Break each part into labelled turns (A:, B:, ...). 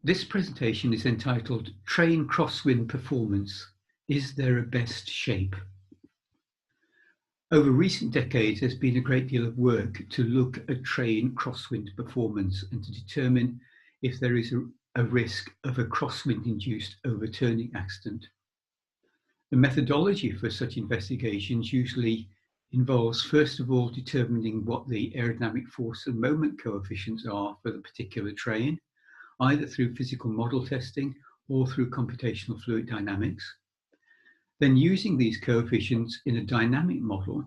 A: This presentation is entitled Train Crosswind Performance. Is there a best shape? Over recent decades, there's been a great deal of work to look at train crosswind performance and to determine if there is a risk of a crosswind-induced overturning accident. The methodology for such investigations usually involves, first of all, determining what the aerodynamic force and moment coefficients are for the particular train, either through physical model testing or through computational fluid dynamics. Then using these coefficients in a dynamic model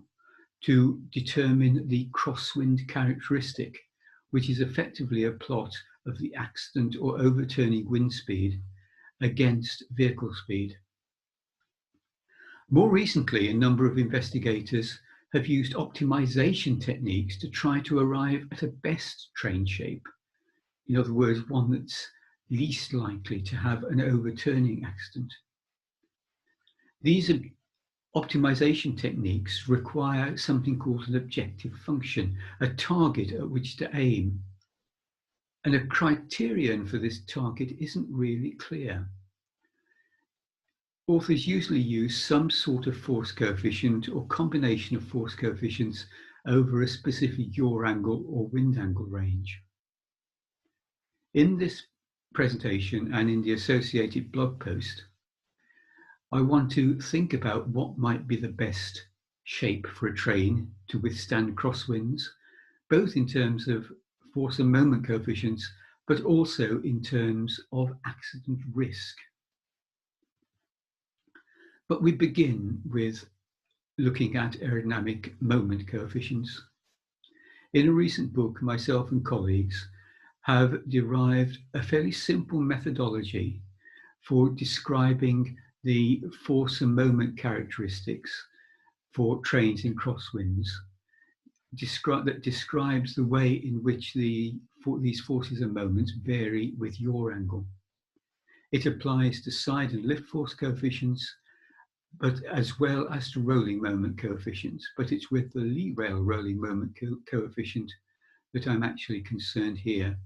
A: to determine the crosswind characteristic, which is effectively a plot of the accident or overturning wind speed against vehicle speed. More recently, a number of investigators have used optimization techniques to try to arrive at a best train shape. In other words, one that's least likely to have an overturning accident. These optimization techniques require something called an objective function, a target at which to aim. And a criterion for this target isn't really clear. Authors usually use some sort of force coefficient or combination of force coefficients over a specific yaw angle or wind angle range. In this presentation and in the associated blog post, I want to think about what might be the best shape for a train to withstand crosswinds, both in terms of force and moment coefficients, but also in terms of accident risk. But we begin with looking at aerodynamic moment coefficients. In a recent book, myself and colleagues have derived a fairly simple methodology for describing the force and moment characteristics for trains in crosswinds, that describes the way in which these forces and moments vary with yaw angle. It applies to side and lift force coefficients, but as well as to rolling moment coefficients, but it's with the lee rail rolling moment coefficient that I'm actually concerned here.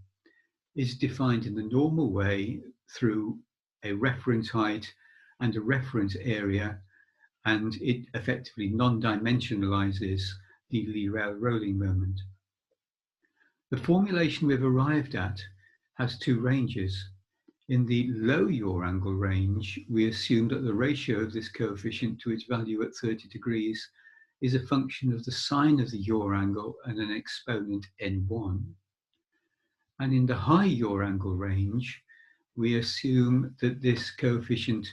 A: Is defined in the normal way through a reference height and a reference area, and it effectively non-dimensionalizes the lee rail rolling moment. The formulation we've arrived at has two ranges. In the low yaw angle range, we assume that the ratio of this coefficient to its value at 30 degrees is a function of the sine of the yaw angle and an exponent n1. And in the high yaw angle range, we assume that this coefficient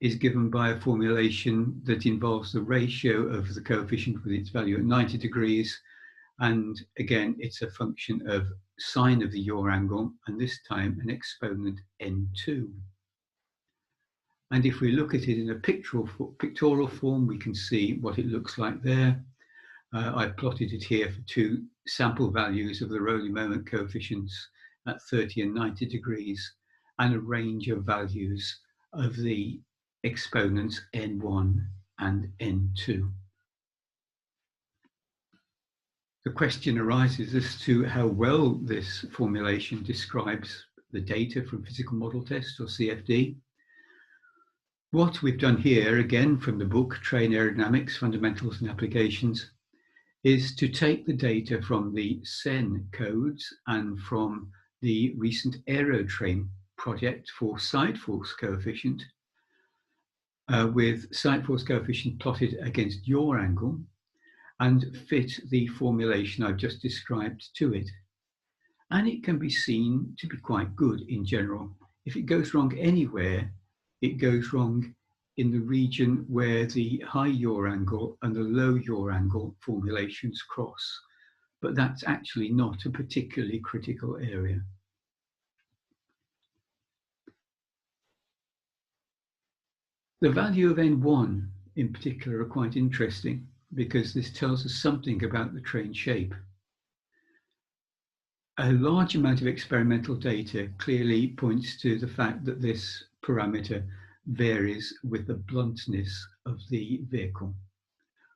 A: is given by a formulation that involves the ratio of the coefficient with its value at 90 degrees. And again, it's a function of sine of the yaw angle, and this time an exponent n2. And if we look at it in a pictorial form, we can see what it looks like there. I've plotted it here for two sample values of the rolling moment coefficients at 30 and 90 degrees, and a range of values of the exponents n1 and n2. The question arises as to how well this formulation describes the data from physical model tests or CFD. What we've done here, again from the book Train Aerodynamics, Fundamentals and Applications, is to take the data from the SEN codes and from the recent Aerotrain project for side force coefficient, with side force coefficient plotted against yaw angle, and fit the formulation I've just described to it. And it can be seen to be quite good in general. If it goes wrong anywhere, it goes wrong in the region where the high yaw angle and the low yaw angle formulations cross. But that's actually not a particularly critical area. The value of N1 in particular are quite interesting, because this tells us something about the train shape. A large amount of experimental data clearly points to the fact that this parameter varies with the bluntness of the vehicle.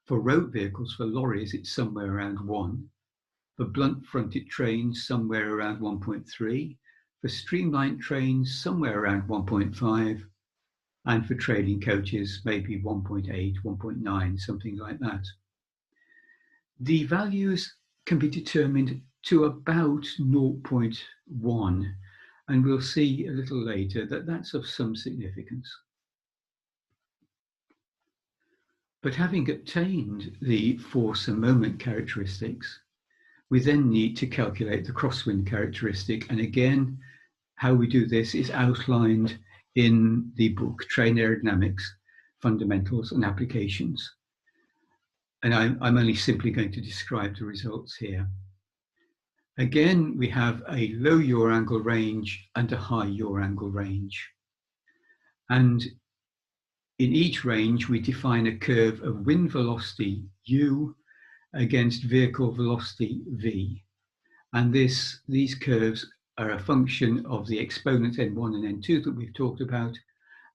A: For road vehicles, for lorries, it's somewhere around 1. For blunt-fronted trains, somewhere around 1.3. For streamlined trains, somewhere around 1.5, and for trading coaches, maybe 1.8, 1.9, something like that. The values can be determined to about 0.1, and we'll see a little later that that's of some significance. But having obtained the force and moment characteristics, we then need to calculate the crosswind characteristic. And again, how we do this is outlined in the book, Train Aerodynamics, Fundamentals and Applications. And I'm only simply going to describe the results here. Again, we have a low yaw angle range and a high yaw angle range. And in each range, we define a curve of wind velocity u against vehicle velocity v. And these curves are a function of the exponents n1 and n2 that we've talked about,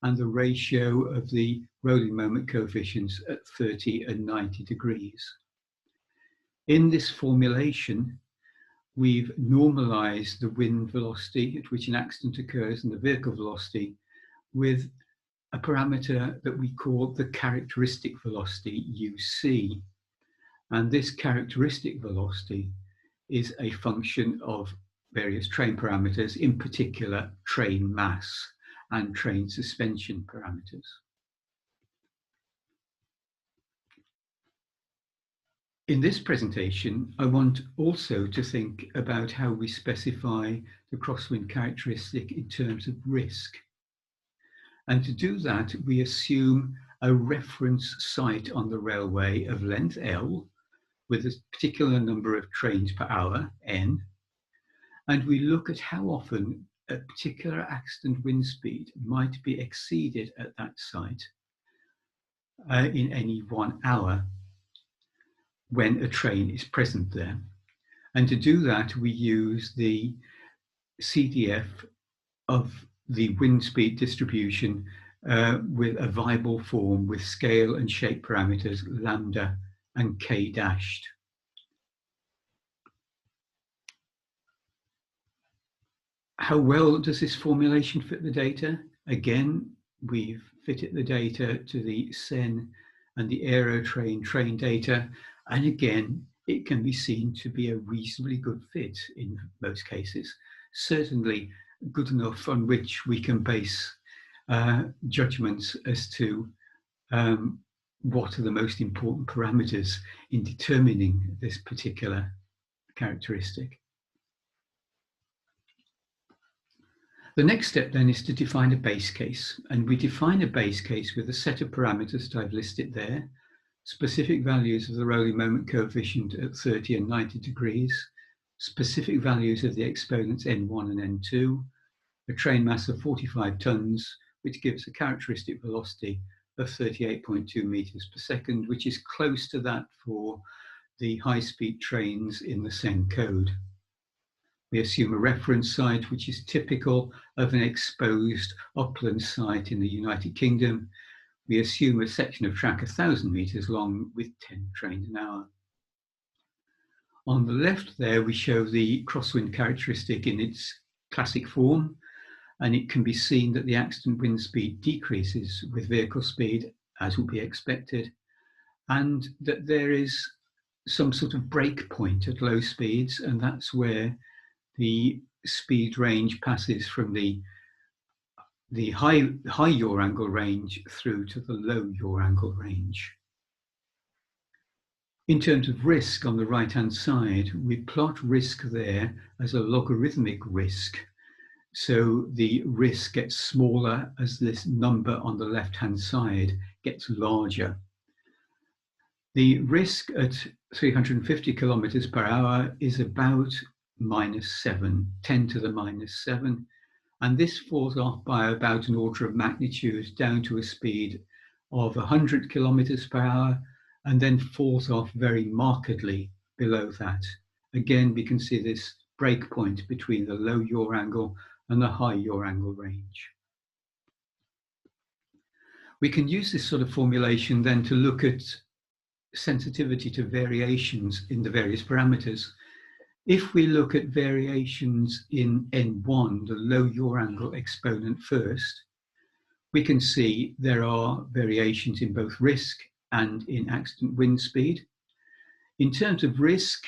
A: and the ratio of the rolling moment coefficients at 30 and 90 degrees. In this formulation, we've normalized the wind velocity at which an accident occurs and the vehicle velocity with a parameter that we call the characteristic velocity, UC. And this characteristic velocity is a function of various train parameters, in particular train mass and train suspension parameters. In this presentation, I want also to think about how we specify the crosswind characteristic in terms of risk. And to do that, we assume a reference site on the railway of length L with a particular number of trains per hour, N, and we look at how often a particular accident wind speed might be exceeded at that site in any 1 hour when a train is present there. And to do that, we use the CDF of the wind speed distribution with a viable form with scale and shape parameters lambda and k dashed. How well does this formulation fit the data? Again, we've fitted the data to the SEN and the Aerotrain train data, and again, it can be seen to be a reasonably good fit in most cases. Certainly good enough on which we can base judgments as to what are the most important parameters in determining this particular characteristic. The next step then is to define a base case, and we define a base case with a set of parameters that I've listed there, specific values of the rolling moment coefficient at 30 and 90 degrees, specific values of the exponents n1 and n2, a train mass of 45 tons, which gives a characteristic velocity of 38.2 meters per second, which is close to that for the high-speed trains in the SEN code. We assume a reference site, which is typical of an exposed upland site in the United Kingdom. We assume a section of track 1,000 meters long with 10 trains an hour. On the left there, we show the crosswind characteristic in its classic form, and it can be seen that the accident wind speed decreases with vehicle speed, as would be expected, and that there is some sort of break point at low speeds, and that's where the speed range passes from the high yaw angle range through to the low yaw angle range. In terms of risk on the right-hand side, we plot risk there as a logarithmic risk. So the risk gets smaller as this number on the left-hand side gets larger. The risk at 350 kilometers per hour is about -7, 10 to the -7, and this falls off by about an order of magnitude down to a speed of 100 kilometers per hour, and then falls off very markedly below that. Again, we can see this break point between the low yaw angle and the high yaw angle range. We can use this sort of formulation then to look at sensitivity to variations in the various parameters. If we look at variations in N1, the low yaw angle exponent first, we can see there are variations in both risk and in accident wind speed. In terms of risk,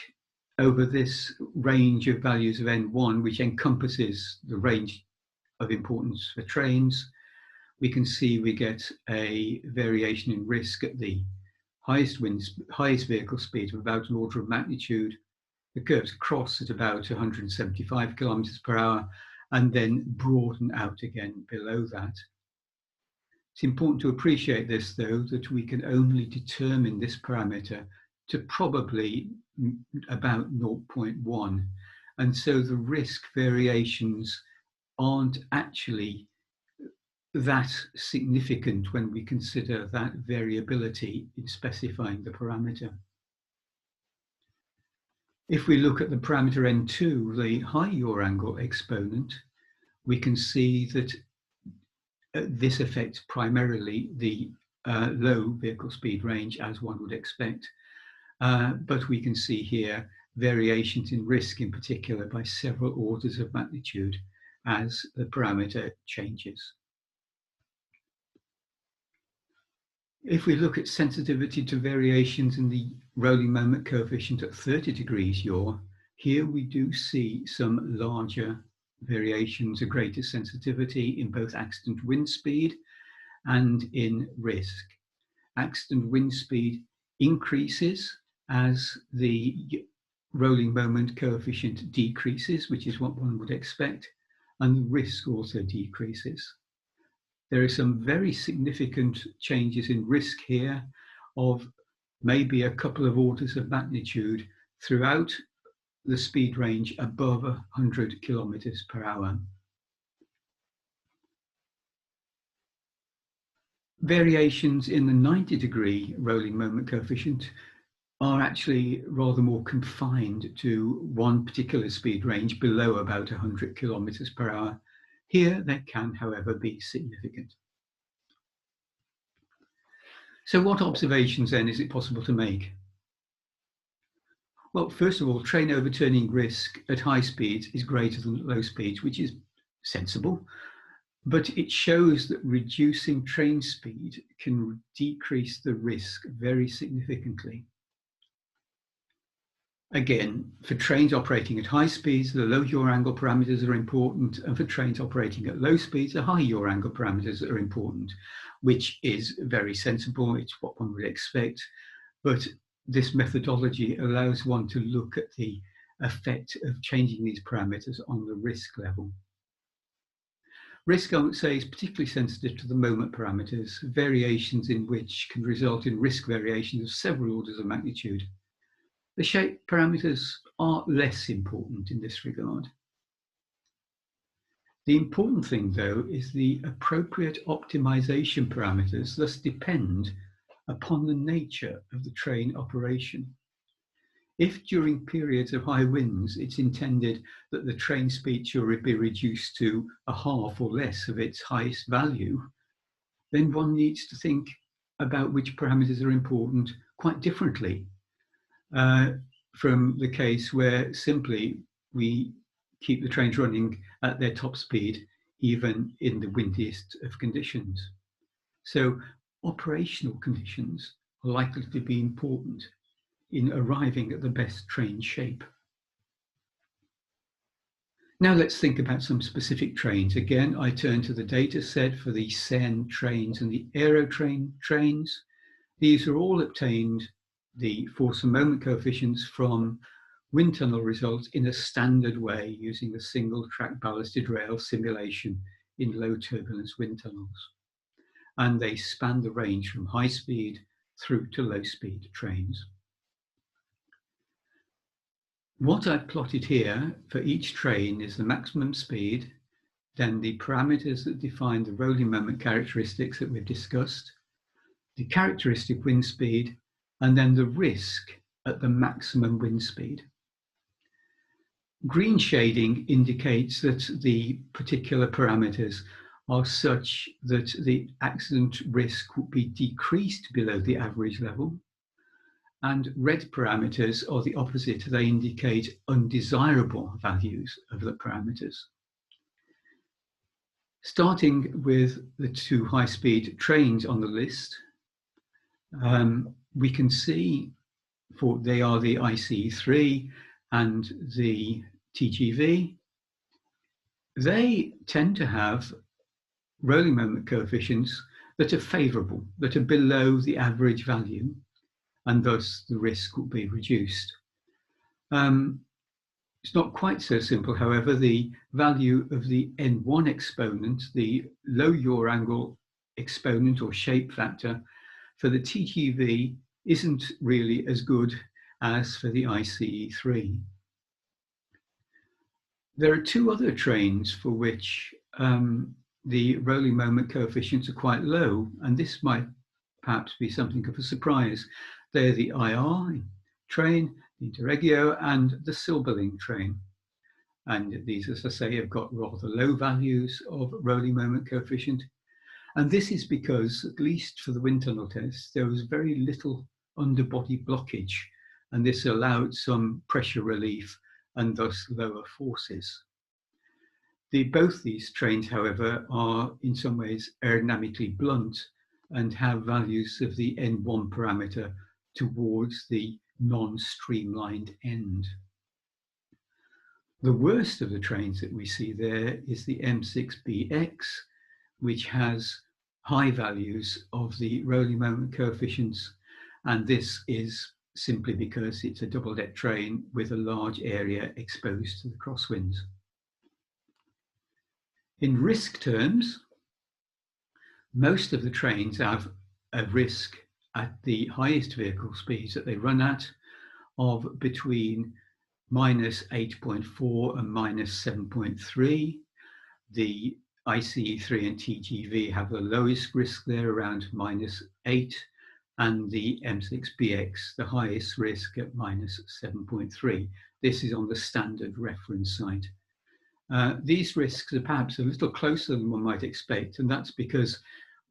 A: over this range of values of N1, which encompasses the range of importance for trains, we can see we get a variation in risk at the highest vehicle speed of about an order of magnitude. The curves cross at about 175 kilometers per hour and then broaden out again below that. It's important to appreciate this, though, that we can only determine this parameter to probably about 0.1. And so the risk variations aren't actually that significant when we consider that variability in specifying the parameter. If we look at the parameter N2, the high yaw angle exponent, we can see that this affects primarily the low vehicle speed range, as one would expect. But we can see here variations in risk in particular by several orders of magnitude as the parameter changes. If we look at sensitivity to variations in the rolling moment coefficient at 30 degrees yaw, here we do see some larger variations, a greater sensitivity in both accident wind speed and in risk. Accident wind speed increases as the rolling moment coefficient decreases, which is what one would expect, and the risk also decreases. There are some very significant changes in risk here of maybe a couple of orders of magnitude throughout the speed range above 100 kilometers per hour. Variations in the 90-degree rolling moment coefficient are actually rather more confined to one particular speed range below about 100 kilometers per hour. Here, they can, however, be significant. So what observations then is it possible to make? Well, first of all, train overturning risk at high speeds is greater than at low speeds, which is sensible, but it shows that reducing train speed can decrease the risk very significantly. Again, for trains operating at high speeds, the low yaw angle parameters are important, and for trains operating at low speeds, the high yaw angle parameters are important, which is very sensible. It's what one would expect, but this methodology allows one to look at the effect of changing these parameters on the risk level. Risk, I would say, is particularly sensitive to the moment parameters, variations in which can result in risk variations of several orders of magnitude. The shape parameters are less important in this regard. The important thing, though, is the appropriate optimization parameters thus depend upon the nature of the train operation. If during periods of high winds, it's intended that the train speed should be reduced to a half or less of its highest value, then one needs to think about which parameters are important quite differently from the case where simply we keep the trains running at their top speed, even in the windiest of conditions. So operational conditions are likely to be important in arriving at the best train shape. Now let's think about some specific trains. Again, I turn to the data set for the Seine trains and the Aerotrain trains. These are all obtained, the force and moment coefficients, from wind tunnel results in a standard way using a single track ballasted rail simulation in low turbulence wind tunnels. And they span the range from high speed through to low speed trains. What I've plotted here for each train is the maximum speed, then the parameters that define the rolling moment characteristics that we've discussed, the characteristic wind speed, and then the risk at the maximum wind speed. Green shading indicates that the particular parameters are such that the accident risk would be decreased below the average level. and red parameters are the opposite. They indicate undesirable values of the parameters. Starting with the two high-speed trains on the list, we can see they are the ICE3 and the TGV. They tend to have rolling moment coefficients that are favourable, that are below the average value, and thus the risk will be reduced. It's not quite so simple, however. The value of the N1 exponent, the low yaw angle exponent or shape factor for the TGV isn't really as good as for the ICE3. There are two other trains for which the rolling moment coefficients are quite low, and this might perhaps be something of a surprise. They're the IR train, the Interregio, and the Silberling train. And these, as I say, have got rather low values of rolling moment coefficient. And this is because, at least for the wind tunnel test, there was very little underbody blockage, and this allowed some pressure relief and thus lower forces. Both these trains, however, are in some ways aerodynamically blunt and have values of the N1 parameter towards the non-streamlined end. The worst of the trains that we see there is the M6BX, which has high values of the rolling moment coefficients, and this is simply because it's a double-deck train with a large area exposed to the crosswinds. In risk terms, most of the trains have a risk at the highest vehicle speeds that they run at of between minus 8.4 and minus 7.3. The ICE3 and TGV have the lowest risk there, around minus 8, and the M6BX, the highest risk at minus 7.3. This is on the standard reference site. These risks are perhaps a little closer than one might expect, and that's because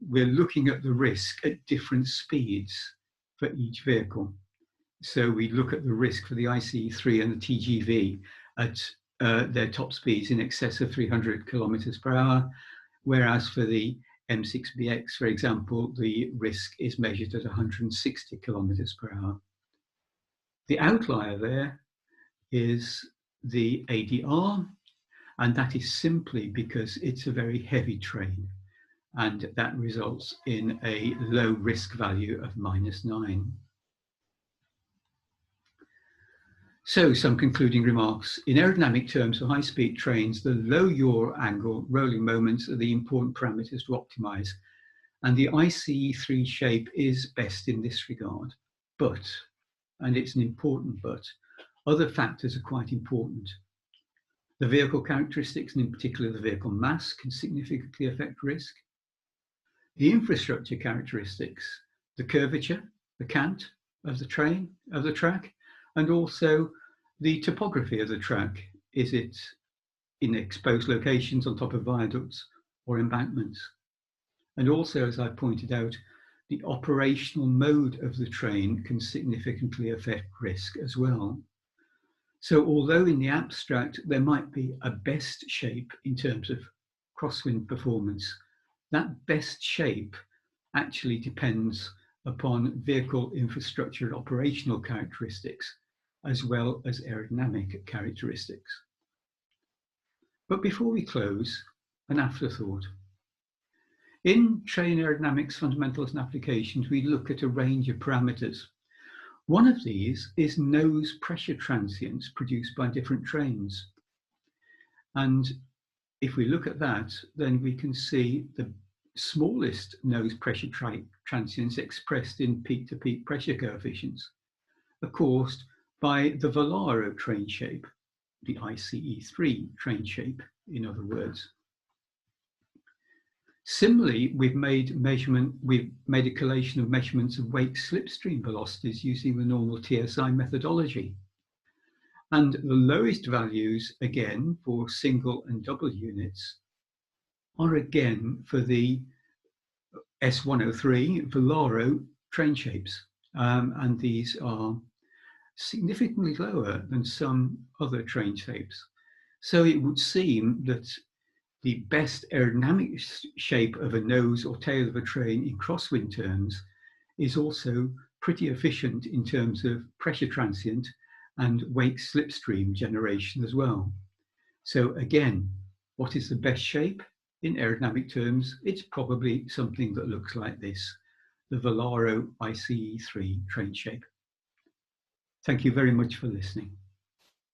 A: we're looking at the risk at different speeds for each vehicle. So we look at the risk for the ICE3 and the TGV at their top speeds in excess of 300 kilometers per hour, whereas for the M6BX, for example, the risk is measured at 160 kilometers per hour. The outlier there is the ADR, and that is simply because it's a very heavy train, and that results in a low risk value of minus 9. So some concluding remarks. In aerodynamic terms for high-speed trains, the low yaw angle rolling moments are the important parameters to optimize, and the ICE3 shape is best in this regard. But, and it's an important but, other factors are quite important. The vehicle characteristics, and in particular the vehicle mass, can significantly affect risk. The infrastructure characteristics, the curvature, the cant of the train, of the track, and also the topography of the track. Is it in exposed locations on top of viaducts or embankments? And also, as I pointed out, the operational mode of the train can significantly affect risk as well. So although in the abstract there might be a best shape in terms of crosswind performance, that best shape actually depends upon vehicle infrastructure and operational characteristics, as well as aerodynamic characteristics. But before we close, an afterthought. In train aerodynamics fundamentals and applications, we look at a range of parameters. One of these is nose pressure transients produced by different trains. And if we look at that, then we can see the smallest nose pressure transients expressed in peak-to-peak pressure coefficients are caused by the Volaro train shape, the ICE3 train shape, in other words. Similarly, we've made a collation of measurements of wake slipstream velocities using the normal TSI methodology. And the lowest values, again, for single and double units, are again for the S103 Volaro train shapes. and these are significantly lower than some other train shapes. So it would seem that the best aerodynamic shape of a nose or tail of a train in crosswind terms is also pretty efficient in terms of pressure transient and wake slipstream generation as well. So again, what is the best shape in aerodynamic terms? It's probably something that looks like this, the Volaro ICE3 train shape. Thank you very much for listening.